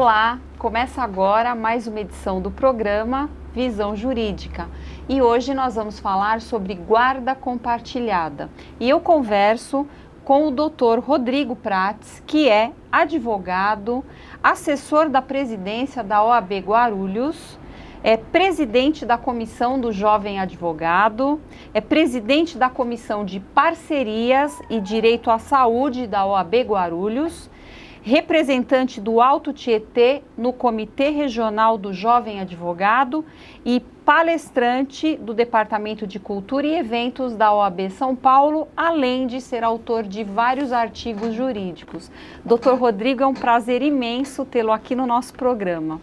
Olá, começa agora mais uma edição do programa Visão Jurídica e hoje nós vamos falar sobre guarda compartilhada. E eu converso com o Dr. Rodrigo Prates, que é advogado, assessor da presidência da OAB Guarulhos, é presidente da Comissão do Jovem Advogado, é presidente da Comissão de Parcerias e Direito à Saúde da OAB Guarulhos, representante do Alto Tietê no Comitê Regional do Jovem Advogado e palestrante do Departamento de Cultura e Eventos da OAB São Paulo, além de ser autor de vários artigos jurídicos. Dr. Rodrigo, é um prazer imenso tê-lo aqui no nosso programa.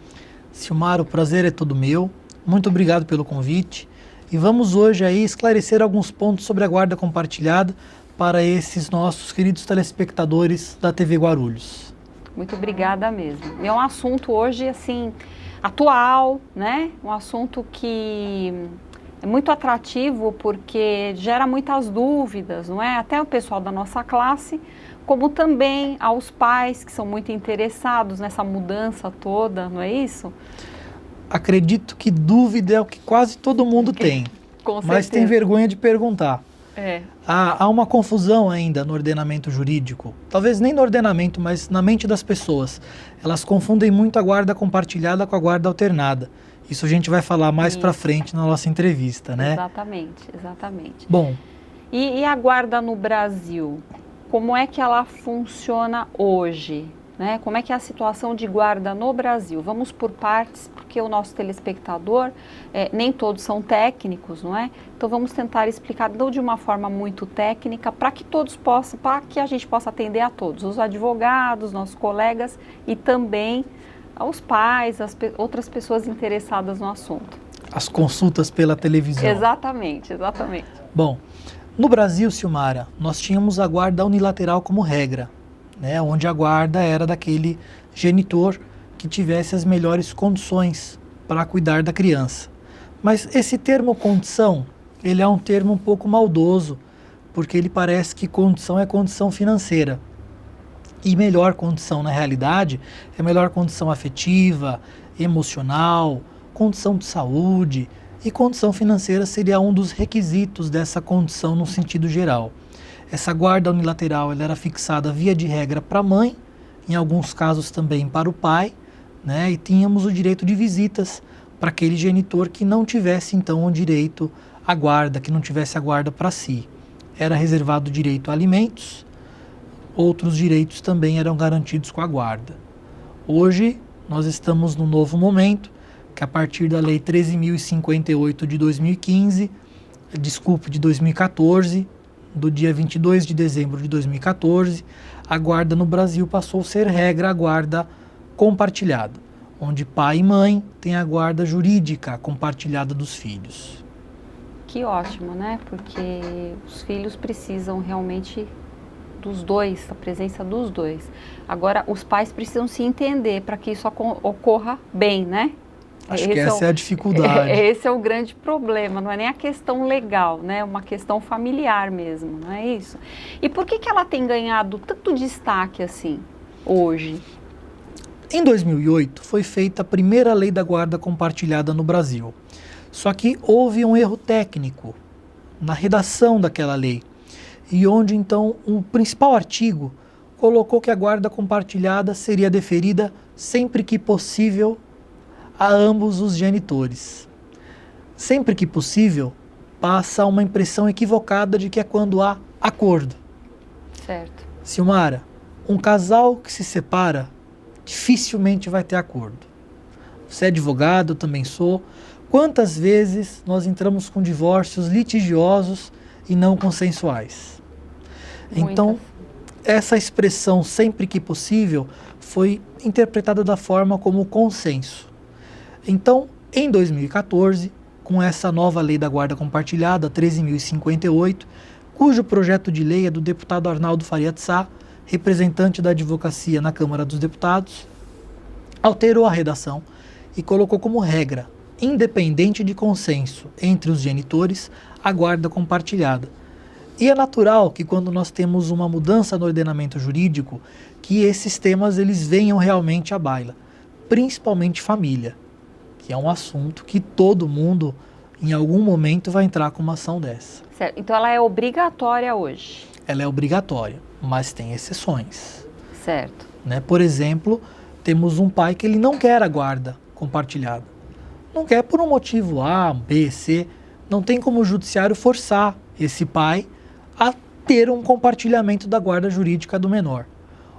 Silmara, o prazer é todo meu. Muito obrigado pelo convite. E vamos hoje aí esclarecer alguns pontos sobre a guarda compartilhada para esses nossos queridos telespectadores da TV Guarulhos. Muito obrigada mesmo. É um assunto hoje, assim, atual, né? Um assunto que é muito atrativo porque gera muitas dúvidas, não é? Até o pessoal da nossa classe, como também aos pais que são muito interessados nessa mudança toda, não é isso? Acredito que dúvida é o que quase todo mundo tem, mas tem vergonha de perguntar. Há uma confusão ainda no ordenamento jurídico, talvez nem no ordenamento, mas na mente das pessoas. Elas confundem muito a guarda compartilhada com a guarda alternada. Isso a gente vai falar mais para frente na nossa entrevista, né? Exatamente, exatamente. Bom. E a guarda no Brasil? Como é que ela funciona hoje? Né? Como é que é a situação de guarda no Brasil? Vamos por partes, porque o nosso telespectador, nem todos são técnicos, não é? Então vamos tentar explicar, não de uma forma muito técnica, para que todos possam, para que a gente possa atender a todos, os advogados, nossos colegas e também aos pais, outras pessoas interessadas no assunto. As consultas pela televisão. Exatamente, exatamente. Bom, no Brasil, Silmara, nós tínhamos a guarda unilateral como regra, né, onde a guarda era daquele genitor que tivesse as melhores condições para cuidar da criança. Mas esse termo condição, ele é um termo um pouco maldoso, porque ele parece que condição é condição financeira. E melhor condição, na realidade, é melhor condição afetiva, emocional, condição de saúde, e condição financeira seria um dos requisitos dessa condição no sentido geral. Essa guarda unilateral ela era fixada via de regra para a mãe, em alguns casos também para o pai, né? E tínhamos o direito de visitas para aquele genitor que não tivesse então o direito à guarda, que não tivesse a guarda para si. Era reservado o direito a alimentos, outros direitos também eram garantidos com a guarda. Hoje nós estamos num novo momento, que a partir da Lei 13.058 de 2015, de 2014, do dia 22 de dezembro de 2014, a guarda no Brasil passou a ser regra a guarda compartilhada, onde pai e mãe têm a guarda jurídica compartilhada dos filhos. Que ótimo, né? Porque os filhos precisam realmente dos dois, a presença dos dois. Agora, os pais precisam se entender para que isso ocorra bem, né? Acho que essa é a dificuldade. Esse é o grande problema, não é nem a questão legal, né? É uma questão familiar mesmo, não é isso? E por que ela tem ganhado tanto destaque assim, hoje? Em 2008, foi feita a primeira lei da guarda compartilhada no Brasil. Só que houve um erro técnico na redação daquela lei, e onde então o principal artigo colocou que a guarda compartilhada seria deferida sempre que possível a ambos os genitores. Sempre que possível, passa uma impressão equivocada de que é quando há acordo. Certo. Silmara, um casal que se separa dificilmente vai ter acordo. Você é advogado, eu também sou. Quantas vezes nós entramos com divórcios litigiosos e não consensuais? Muitas. Então, essa expressão sempre que possível foi interpretada da forma como consenso. Então, em 2014, com essa nova lei da guarda compartilhada, 13.058, cujo projeto de lei é do deputado Arnaldo Faria de Sá, representante da advocacia na Câmara dos Deputados, alterou a redação e colocou como regra, independente de consenso entre os genitores, a guarda compartilhada. E é natural que quando nós temos uma mudança no ordenamento jurídico, que esses temas eles venham realmente à baila. principalmente família, que é um assunto que todo mundo, em algum momento, vai entrar com uma ação dessa. Certo. Então ela é obrigatória hoje? Ela é obrigatória, mas tem exceções. Certo. Né? Por exemplo, temos um pai que ele não quer a guarda compartilhada. Não quer por um motivo A, B, C. Não tem como o judiciário forçar esse pai a ter um compartilhamento da guarda jurídica do menor.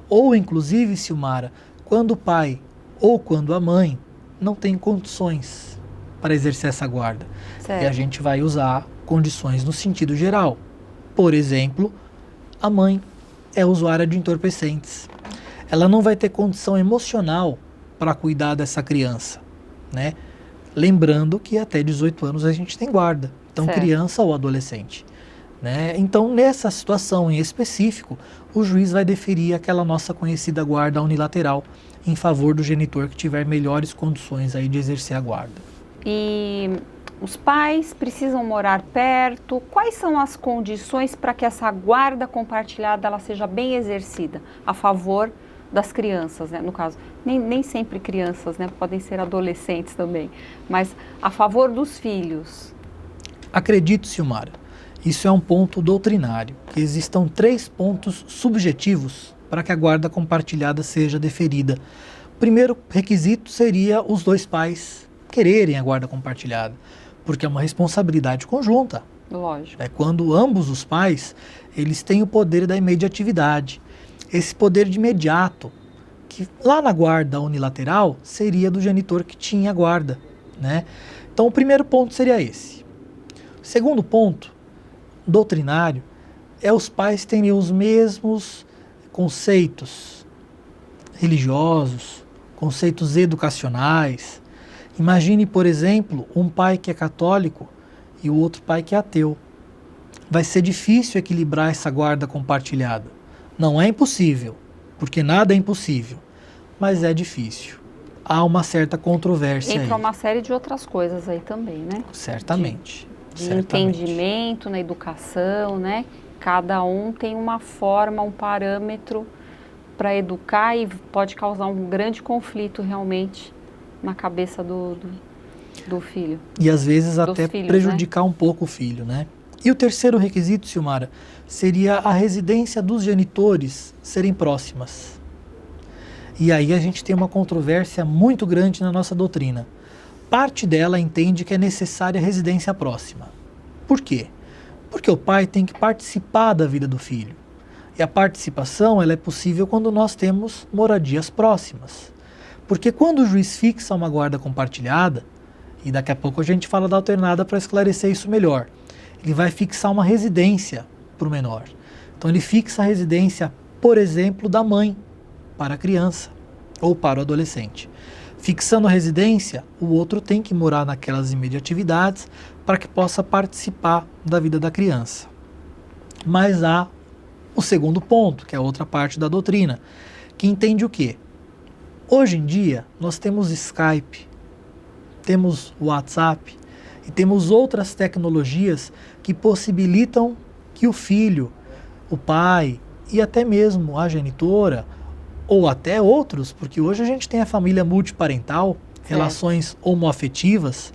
Ou, inclusive, Silmara, quando o pai ou quando a mãe não tem condições para exercer essa guarda. Certo. E a gente vai usar condições no sentido geral. Por exemplo, a mãe é usuária de entorpecentes. Ela não vai ter condição emocional para cuidar dessa criança, né? Lembrando que até 18 anos a gente tem guarda. Então, certo. Criança ou adolescente. Né? Então, nessa situação em específico, o juiz vai deferir aquela nossa conhecida guarda unilateral em favor do genitor que tiver melhores condições aí de exercer a guarda. E os pais precisam morar perto? Quais são as condições para que essa guarda compartilhada ela seja bem exercida a favor das crianças, né? No caso, nem sempre crianças, né? Podem ser adolescentes também, mas a favor dos filhos. Acredito, Silmara, isso é um ponto doutrinário, que existam 3 pontos subjetivos para que a guarda compartilhada seja deferida. O primeiro requisito seria os 2 pais quererem a guarda compartilhada, porque é uma responsabilidade conjunta. Lógico. É quando ambos os pais, eles têm o poder da imediatividade. Esse poder de imediato, que lá na guarda unilateral, seria do genitor que tinha a guarda, né? Então o primeiro ponto seria esse. O segundo ponto, doutrinário, é os pais terem os mesmos conceitos religiosos, conceitos educacionais. Imagine, por exemplo, um pai que é católico e o outro pai que é ateu. Vai ser difícil equilibrar essa guarda compartilhada. Não é impossível, porque nada é impossível, mas é difícil. Há uma certa controvérsia aí. Entra uma série de outras coisas aí também, né? Certamente. De entendimento na educação, né? Cada um tem uma forma, um parâmetro para educar e pode causar um grande conflito realmente na cabeça do filho. E às vezes até filhos, prejudicar, né? Um pouco o filho, né? E o terceiro requisito, Silmara, seria a residência dos genitores serem próximas. E aí a gente tem uma controvérsia muito grande na nossa doutrina. Parte dela entende que é necessária a residência próxima. Por quê? Porque o pai tem que participar da vida do filho. E a participação ela é possível quando nós temos moradias próximas. Porque quando o juiz fixa uma guarda compartilhada, e daqui a pouco a gente fala da alternada para esclarecer isso melhor, ele vai fixar uma residência para o menor. Então ele fixa a residência, por exemplo, da mãe para a criança ou para o adolescente. Fixando a residência, o outro tem que morar naquelas imediatividades para que possa participar da vida da criança. Mas há o segundo ponto, que é a outra parte da doutrina, que entende o quê? Hoje em dia, nós temos Skype, temos WhatsApp e temos outras tecnologias que possibilitam que o filho, o pai e até mesmo a genitora, ou até outros, porque hoje a gente tem a família multiparental, relações homoafetivas,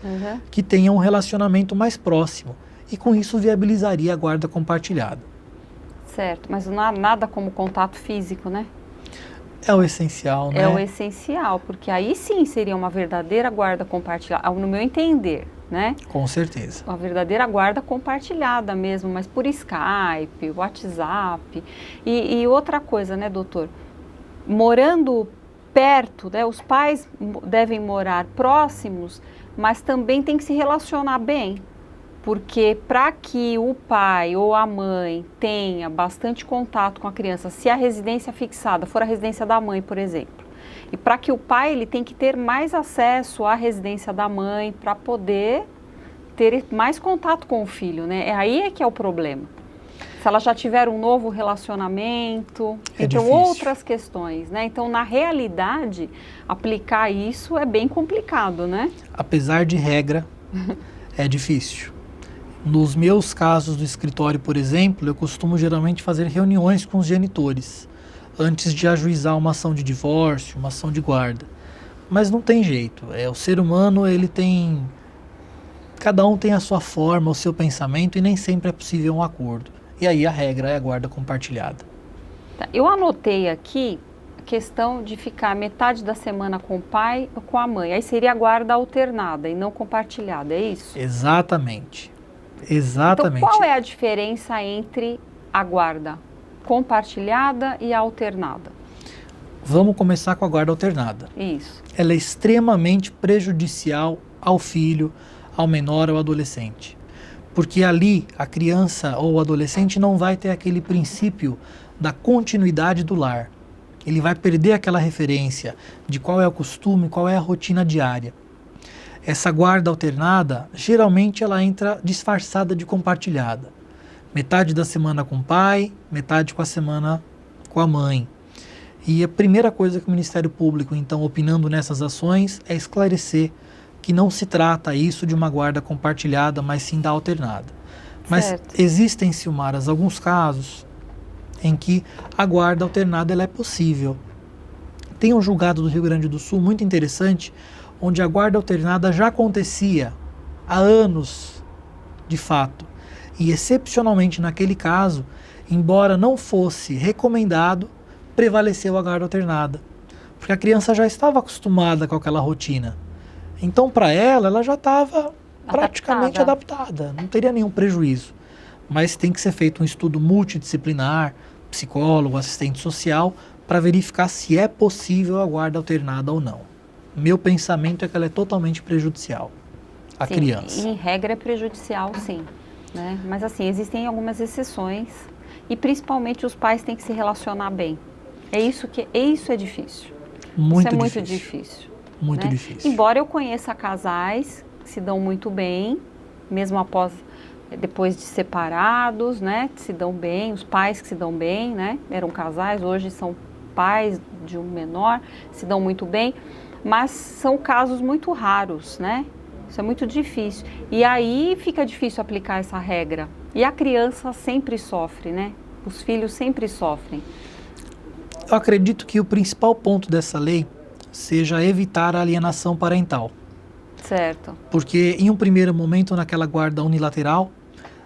que tenham um relacionamento mais próximo. E com isso viabilizaria a guarda compartilhada. Certo, mas não há nada como contato físico, né? É o essencial, né? É o essencial, porque aí sim seria uma verdadeira guarda compartilhada, no meu entender, né? Com certeza. Uma verdadeira guarda compartilhada mesmo, mas por Skype, WhatsApp. E outra coisa, né, doutor? Morando perto, né, os pais devem morar próximos, mas também tem que se relacionar bem. Porque para que o pai ou a mãe tenha bastante contato com a criança, se a residência fixada for a residência da mãe, por exemplo, e para que o pai ele tem que ter mais acesso à residência da mãe para poder ter mais contato com o filho, né? Aí é que é o problema. Se ela já tiver um novo relacionamento, então outras questões, né? Então, na realidade, aplicar isso é bem complicado, né? Apesar de regra, é difícil. Nos meus casos do escritório, por exemplo, eu costumo geralmente fazer reuniões com os genitores, antes de ajuizar uma ação de divórcio, uma ação de guarda. mas não tem jeito. O ser humano, cada um tem a sua forma, o seu pensamento, e nem sempre é possível um acordo. E aí a regra é a guarda compartilhada. Tá, eu anotei aqui a questão de ficar metade da semana com o pai ou com a mãe. Aí seria a guarda alternada e não compartilhada, é isso? Exatamente. Exatamente. Então, qual é a diferença entre a guarda compartilhada e a alternada? Vamos começar com a guarda alternada. Isso. Ela é extremamente prejudicial ao filho, ao menor, ao adolescente. Porque ali a criança ou o adolescente não vai ter aquele princípio da continuidade do lar. Ele vai perder aquela referência de qual é o costume, qual é a rotina diária. Essa guarda alternada, geralmente ela entra disfarçada de compartilhada. Metade da semana com o pai, metade com a semana com a mãe. E a primeira coisa que o Ministério Público, então, opinando nessas ações, é esclarecer que não se trata isso de uma guarda compartilhada, mas sim da alternada. Mas certo. Existem, Silmaras, alguns casos em que a guarda alternada ela é possível. Tem um julgado do Rio Grande do Sul muito interessante, onde a guarda alternada já acontecia há anos, de fato. E excepcionalmente naquele caso, embora não fosse recomendado, prevaleceu a guarda alternada. Porque a criança já estava acostumada com aquela rotina. Então, para ela já estava praticamente adaptada, não teria nenhum prejuízo. Mas tem que ser feito um estudo multidisciplinar, psicólogo, assistente social, para verificar se é possível a guarda alternada ou não. Meu pensamento é que ela é totalmente prejudicial à criança. Em regra é prejudicial, sim. Né? Mas assim, existem algumas exceções e principalmente os pais têm que se relacionar bem. Isso é difícil. Muito Isso é difícil. muito difícil. Muito né? difícil. Embora eu conheça casais que se dão muito bem, mesmo depois de separados, né? Que se dão bem, os pais que se dão bem, né? Eram casais, hoje são pais de um menor, se dão muito bem, mas são casos muito raros, né? Isso é muito difícil. E aí fica difícil aplicar essa regra. E a criança sempre sofre, né? Os filhos sempre sofrem. Eu acredito que o principal ponto dessa lei seja evitar a alienação parental. Certo. Porque em um primeiro momento, naquela guarda unilateral,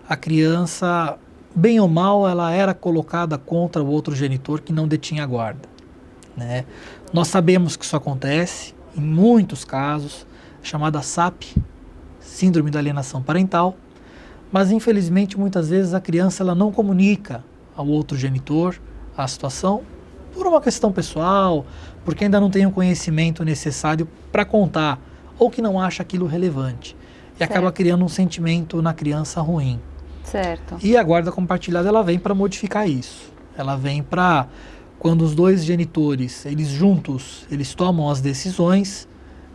a criança, bem ou mal, ela era colocada contra o outro genitor que não detinha a guarda. Né? Nós sabemos que isso acontece em muitos casos, chamada SAP, Síndrome da Alienação Parental, mas infelizmente muitas vezes a criança ela não comunica ao outro genitor a situação por uma questão pessoal, porque ainda não tem o conhecimento necessário para contar, ou que não acha aquilo relevante. E acaba criando um sentimento na criança ruim. Certo. E a guarda compartilhada ela vem para modificar isso. Ela vem para, quando os dois genitores, eles juntos, eles tomam as decisões,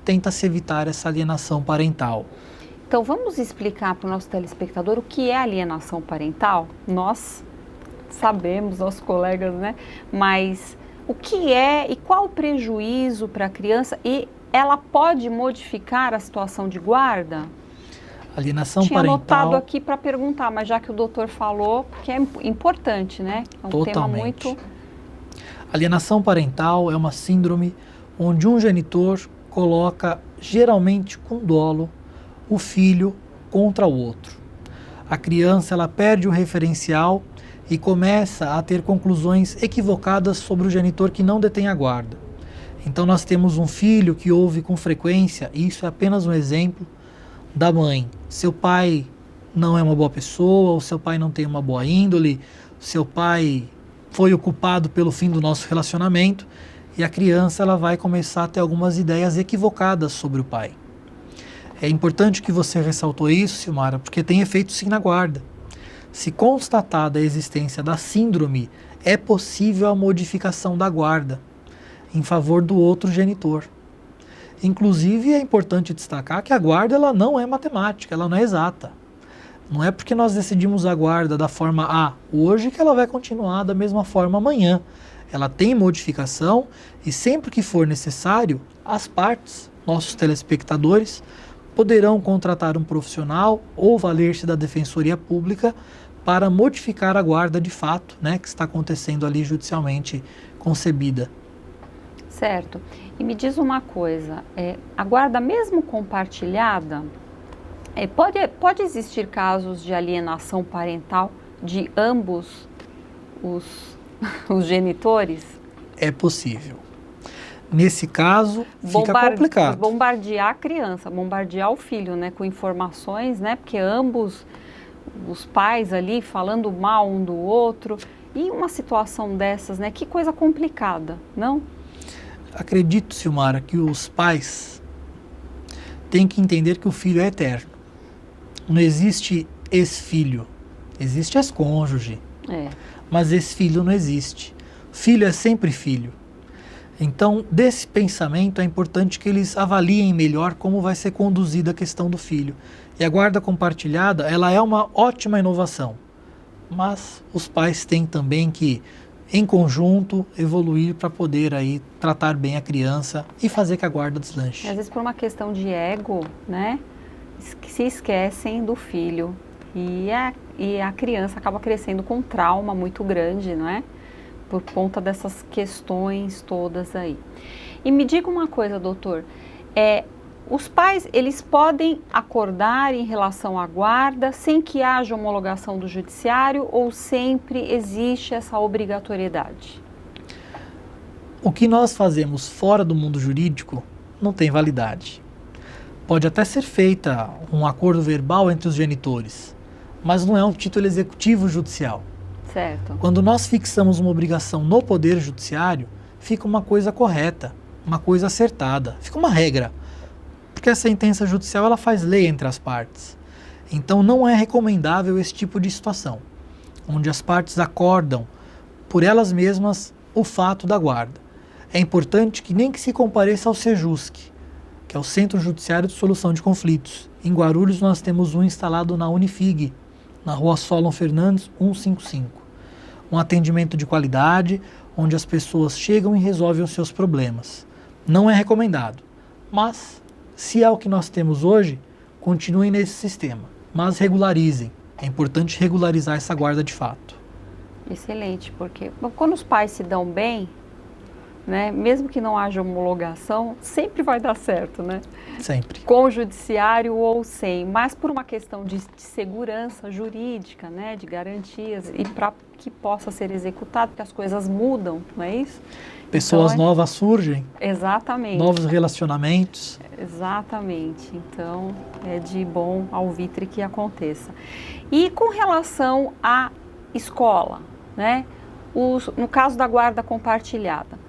tenta-se evitar essa alienação parental. Então vamos explicar para o nosso telespectador o que é alienação parental? Nós sabemos, nossos colegas, né? Mas o que é e qual o prejuízo para a criança? E ela pode modificar a situação de guarda? Alienação Tinha parental. anotado aqui para perguntar, mas já que o doutor falou, que é importante, né? É um Totalmente. tema muito... Alienação parental é uma síndrome onde um genitor coloca, geralmente com dolo, o filho contra o outro. A criança ela perde o referencial e começa a ter conclusões equivocadas sobre o genitor que não detém a guarda. Então nós temos um filho que ouve com frequência, e isso é apenas um exemplo, da mãe. Seu pai não é uma boa pessoa, ou seu pai não tem uma boa índole, seu pai foi o culpado pelo fim do nosso relacionamento, e a criança ela vai começar a ter algumas ideias equivocadas sobre o pai. É importante que você ressaltou isso, Silmara, porque tem efeito sim na guarda. Se constatada a existência da síndrome, é possível a modificação da guarda em favor do outro genitor. Inclusive, é importante destacar que a guarda ela não é matemática, ela não é exata. Não é porque nós decidimos a guarda da forma A hoje que ela vai continuar da mesma forma amanhã. Ela tem modificação e sempre que for necessário, as partes, nossos telespectadores, poderão contratar um profissional ou valer-se da Defensoria Pública para modificar a guarda de fato, né, que está acontecendo ali judicialmente concebida. Certo. E me diz uma coisa, a guarda mesmo compartilhada, pode existir casos de alienação parental de ambos os genitores? É possível. Nesse caso, fica complicado. Bombardear a criança, bombardear o filho, né, com informações, né, porque ambos os pais ali falando mal um do outro, e uma situação dessas, né, que coisa complicada, não? Acredito, Silmara, que os pais têm que entender que o filho é eterno. Não existe ex-filho, existe ex-cônjuge, mas ex-filho não existe. Filho é sempre filho. Então, desse pensamento, é importante que eles avaliem melhor como vai ser conduzida a questão do filho. E a guarda compartilhada, ela é uma ótima inovação, mas os pais têm também que, em conjunto, evoluir para poder aí tratar bem a criança e fazer que a guarda deslanche. Às vezes por uma questão de ego, né, se esquecem do filho e a criança acaba crescendo com um trauma muito grande, não é? Por conta dessas questões todas aí. E me diga uma coisa, doutor, os pais, eles podem acordar em relação à guarda sem que haja homologação do judiciário ou sempre existe essa obrigatoriedade? O que nós fazemos fora do mundo jurídico não tem validade. Pode até ser feita um acordo verbal entre os genitores, mas não é um título executivo judicial. Certo. Quando nós fixamos uma obrigação no Poder Judiciário, fica uma coisa correta, uma coisa acertada, fica uma regra. Porque a sentença judicial ela faz lei entre as partes. Então não é recomendável esse tipo de situação, onde as partes acordam por elas mesmas o fato da guarda. É importante que nem que se compareça ao Sejusc, que é o Centro Judiciário de Solução de Conflitos. Em Guarulhos nós temos um instalado na Unifig, na Rua Solon Fernandes 155. Um atendimento de qualidade, onde as pessoas chegam e resolvem os seus problemas. Não é recomendado, mas se é o que nós temos hoje, continuem nesse sistema, mas regularizem. É importante regularizar essa guarda de fato. Excelente, porque quando os pais se dão bem, né, mesmo que não haja homologação, sempre vai dar certo, né? Sempre. Com o judiciário ou sem, mas por uma questão de segurança jurídica, né, de garantias e para que possa ser executado, porque as coisas mudam, não é isso? Pessoas novas surgem. Exatamente. Novos relacionamentos. Exatamente. Então, é de bom alvitre que aconteça. E com relação à escola, né? No caso da guarda compartilhada,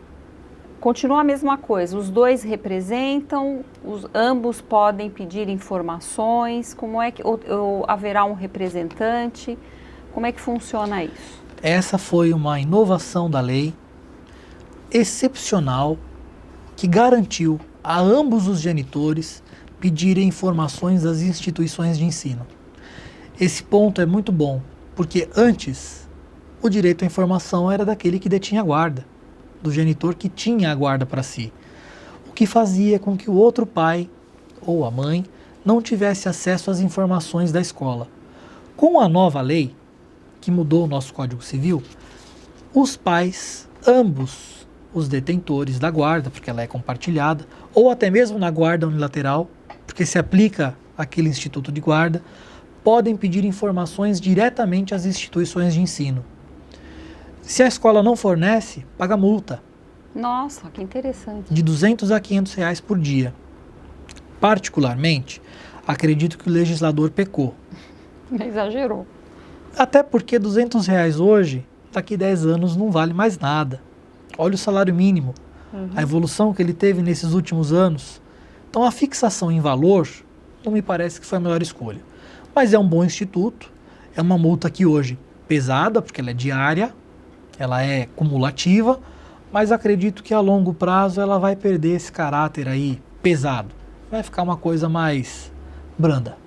continua a mesma coisa, os dois representam, ambos podem pedir informações, como é que ou haverá um representante, como é que funciona isso? Essa foi uma inovação da lei excepcional que garantiu a ambos os genitores pedirem informações das instituições de ensino. Esse ponto é muito bom, porque antes o direito à informação era daquele que detinha a guarda, do genitor que tinha a guarda para si, o que fazia com que o outro pai ou a mãe não tivesse acesso às informações da escola. Com a nova lei, que mudou o nosso Código Civil, os pais, ambos os detentores da guarda, porque ela é compartilhada, ou até mesmo na guarda unilateral, porque se aplica aquele instituto de guarda, podem pedir informações diretamente às instituições de ensino. Se a escola não fornece, paga multa. Nossa, que interessante. De R$200 a R$500 por dia. Particularmente, acredito que o legislador pecou. Exagerou. Até porque R$200 hoje, daqui 10 anos, não vale mais nada. Olha o salário mínimo, a evolução que ele teve nesses últimos anos. Então a fixação em valor não me parece que foi a melhor escolha. Mas é um bom instituto, é uma multa que hoje pesada, porque ela é diária, ela é cumulativa, mas acredito que a longo prazo ela vai perder esse caráter aí pesado. Vai ficar uma coisa mais branda,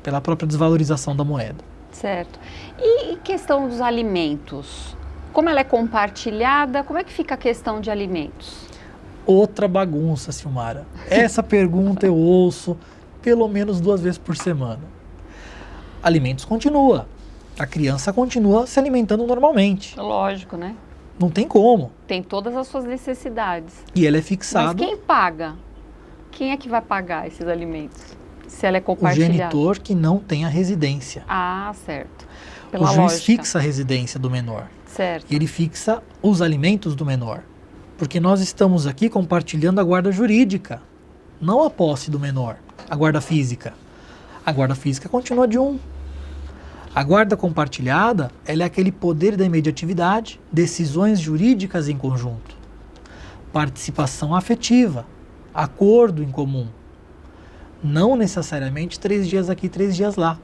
pela própria desvalorização da moeda. Certo. E questão dos alimentos? Como ela é compartilhada, como é que fica a questão de alimentos? Outra bagunça, Silmara. Essa pergunta eu ouço pelo menos 2 vezes por semana. Alimentos continua. A criança continua se alimentando normalmente. Lógico, né? Não tem como. Tem todas as suas necessidades. E ele é Mas fixado. quem paga? Quem é que vai pagar esses alimentos? Se ela é O compartilhada. genitor que não tem a residência. Ah, certo. O Pela juiz lógica. fixa a residência do menor. Certo. E ele fixa os alimentos do menor. Porque nós estamos aqui compartilhando a guarda jurídica, não a posse do menor, a guarda física. A guarda física continua de um. A guarda compartilhada, ela é aquele poder da imediatividade, decisões jurídicas em conjunto, participação afetiva, acordo em comum. Não necessariamente 3 dias aqui, 3 dias lá.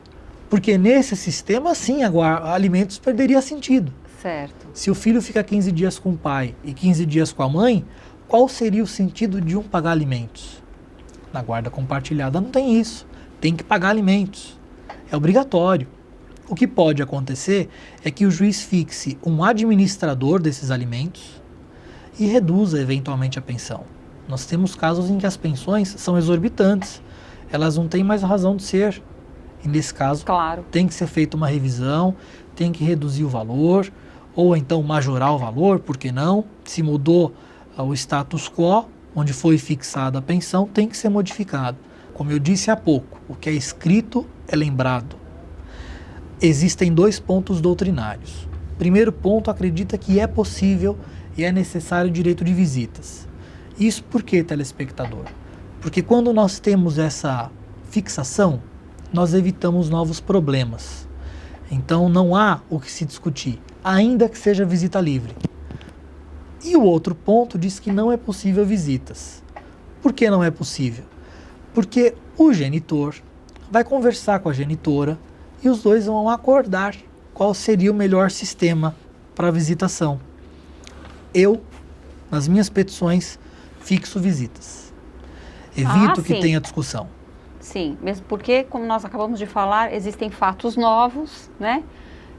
Porque nesse sistema, sim, alimentos perderia sentido. Certo. Se o filho fica 15 dias com o pai e 15 dias com a mãe, qual seria o sentido de um pagar alimentos? Na guarda compartilhada não tem isso. Tem que pagar alimentos. É obrigatório. O que pode acontecer é que o juiz fixe um administrador desses alimentos e reduza eventualmente a pensão. Nós temos casos em que as pensões são exorbitantes. Elas não têm mais razão de ser. E nesse caso, Claro. tem que ser feita uma revisão, tem que reduzir o valor, ou então majorar o valor, por que não? Se mudou o status quo, onde foi fixada a pensão, tem que ser modificado. Como eu disse há pouco, o que é escrito é lembrado. Existem 2 pontos doutrinários. Primeiro ponto, acredita que é possível e é necessário o direito de visitas. Isso por quê, telespectador? Porque quando nós temos essa fixação, nós evitamos novos problemas. Então não há o que se discutir, ainda que seja visita livre. E o outro ponto diz que não é possível visitas. Por que não é possível? Porque o genitor vai conversar com a genitora e os dois vão acordar qual seria o melhor sistema para a visitação. Eu, nas minhas petições, fixo visitas. Evito que sim. tenha discussão. Sim, mesmo porque, como nós acabamos de falar, existem fatos novos, né?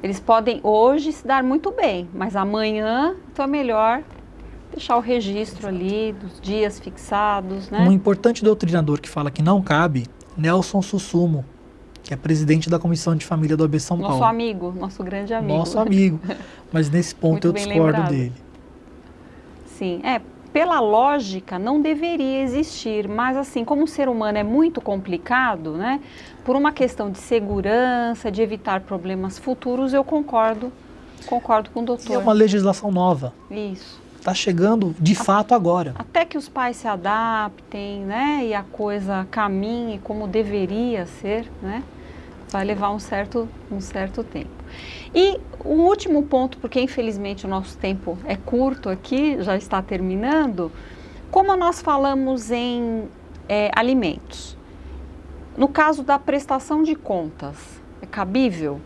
Eles podem hoje se dar muito bem, mas amanhã, então é melhor deixar o registro ali dos dias fixados, né? Um importante doutrinador que fala que não cabe, Nelson Sussumo, que é presidente da Comissão de Família do AB São Nosso Paulo. amigo, nosso grande amigo. Nosso amigo. Mas nesse ponto Muito eu bem discordo lembrado. dele. Sim, pela lógica não deveria existir, mas assim, como o ser humano é muito complicado, né? Por uma questão de segurança, de evitar problemas futuros, eu concordo com o doutor. E é uma legislação nova. Isso. Está chegando de fato agora. Até que os pais se adaptem, né? E a coisa caminhe como deveria ser, né? Vai levar um certo tempo. E o último ponto, porque infelizmente o nosso tempo é curto aqui, já está terminando, como nós falamos em alimentos, no caso da prestação de contas, é cabível?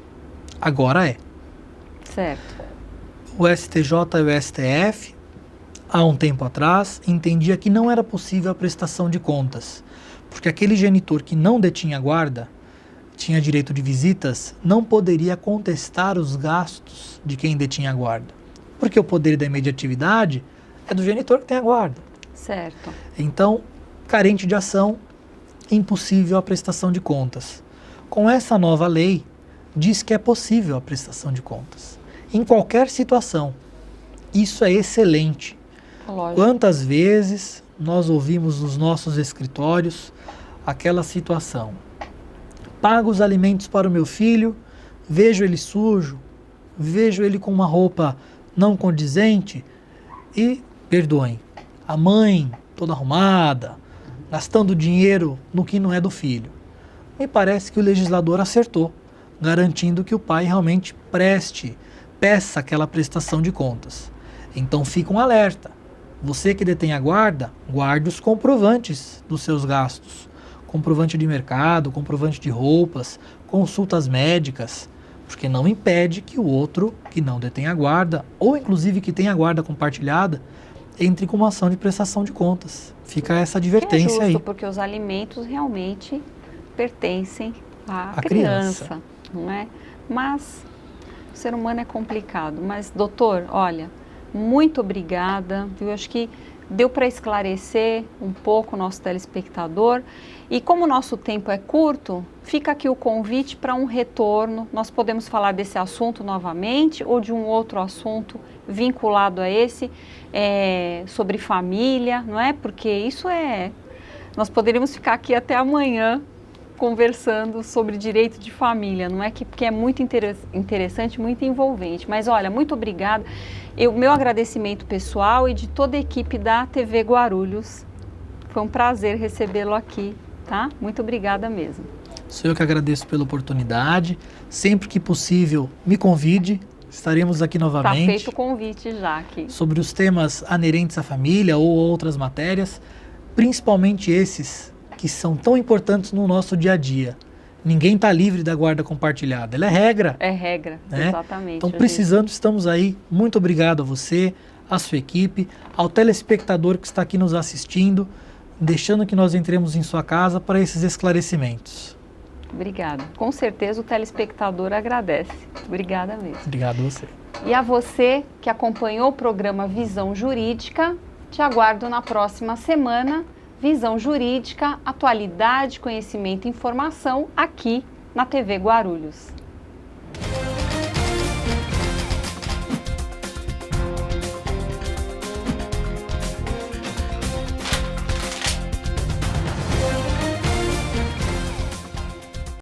Agora é. Certo. O STJ e o STF, há um tempo atrás, entendia que não era possível a prestação de contas, porque aquele genitor que não detinha guarda, tinha direito de visitas, não poderia contestar os gastos de quem detinha a guarda. Porque o poder da imediatividade é do genitor que tem a guarda. Certo. Então, carente de ação, impossível a prestação de contas. Com essa nova lei, diz que é possível a prestação de contas. Em qualquer situação. Isso é excelente. Lógico. Quantas vezes nós ouvimos nos nossos escritórios aquela situação? Pago os alimentos para o meu filho, vejo ele sujo, vejo ele com uma roupa não condizente e, perdoem, a mãe toda arrumada, gastando dinheiro no que não é do filho. Me parece que o legislador acertou, garantindo que o pai realmente peça aquela prestação de contas. Então fica um alerta. Você que detém a guarda, guarde os comprovantes dos seus gastos. Comprovante de mercado, comprovante de roupas, consultas médicas, porque não impede que o outro que não detém a guarda, ou inclusive que tem a guarda compartilhada, entre com uma ação de prestação de contas. Fica essa advertência é justo, aí. porque os alimentos realmente pertencem à A criança, não é? Mas o ser humano é complicado. Mas, doutor, olha, muito obrigada. Eu acho que deu para esclarecer um pouco o nosso telespectador. E como o nosso tempo é curto, fica aqui o convite para um retorno. Nós podemos falar desse assunto novamente ou de um outro assunto vinculado a esse, sobre família, não é? Porque isso nós poderíamos ficar aqui até amanhã conversando sobre direito de família, não é? Porque é muito interessante, muito envolvente. Mas olha, muito obrigada. Meu agradecimento pessoal e de toda a equipe da TV Guarulhos. Foi um prazer recebê-lo aqui, tá? Muito obrigada mesmo. Sou eu que agradeço pela oportunidade. Sempre que possível, me convide. Estaremos aqui novamente. Está feito o convite já aqui. Sobre os temas anerentes à família ou outras matérias, principalmente esses que são tão importantes no nosso dia a dia. Ninguém está livre da guarda compartilhada. Ela é regra. É regra, né? Exatamente. Então, precisando, estamos aí. Muito obrigado a você, à sua equipe, ao telespectador que está aqui nos assistindo, deixando que nós entremos em sua casa para esses esclarecimentos. Obrigada. Com certeza o telespectador agradece. Obrigada mesmo. Obrigado a você. E a você que acompanhou o programa Visão Jurídica, te aguardo na próxima semana. Visão Jurídica, atualidade, conhecimento e informação aqui na TV Guarulhos.